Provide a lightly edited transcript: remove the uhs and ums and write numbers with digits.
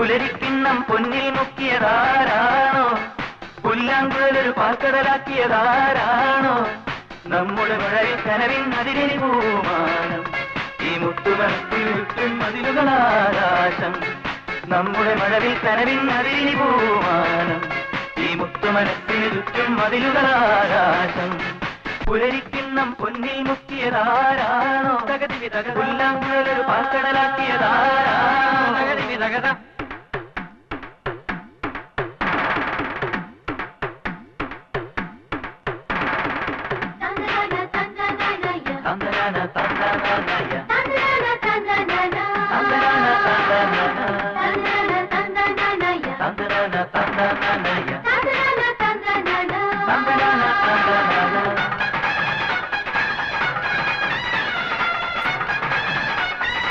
പുലരിക്കിണ്ണം പൊന്നിൽ മുക്കിയതാരാണോ? പുല്ലാങ്കുഴലൊരു പാൽക്കടലാക്കിയതാരാണോ? നമ്മുടെ മഴയിൽ കനവിൻ അതിരിനി പൂമാനം, ഈ മുത്തുമനത്തിൽ ചുറ്റും മതിലുകളാകാശം. നമ്മുടെ മഴവിൽ കനവിൻ അതിരിനി പൂമാനം, ഈ മുത്തുമനത്തിന് ചുറ്റും മതിലുകളാകാശം. പുലരിക്കിണ്ണം പൊന്നിൽ മുക്കിയതാരാണോ? പുല്ലാങ്കുഴലൊരു പാൽക്കടലാക്കിയതാരാണോ? തന്തനാന തന്തനാനയ തന്തനാന തന്തനാനയ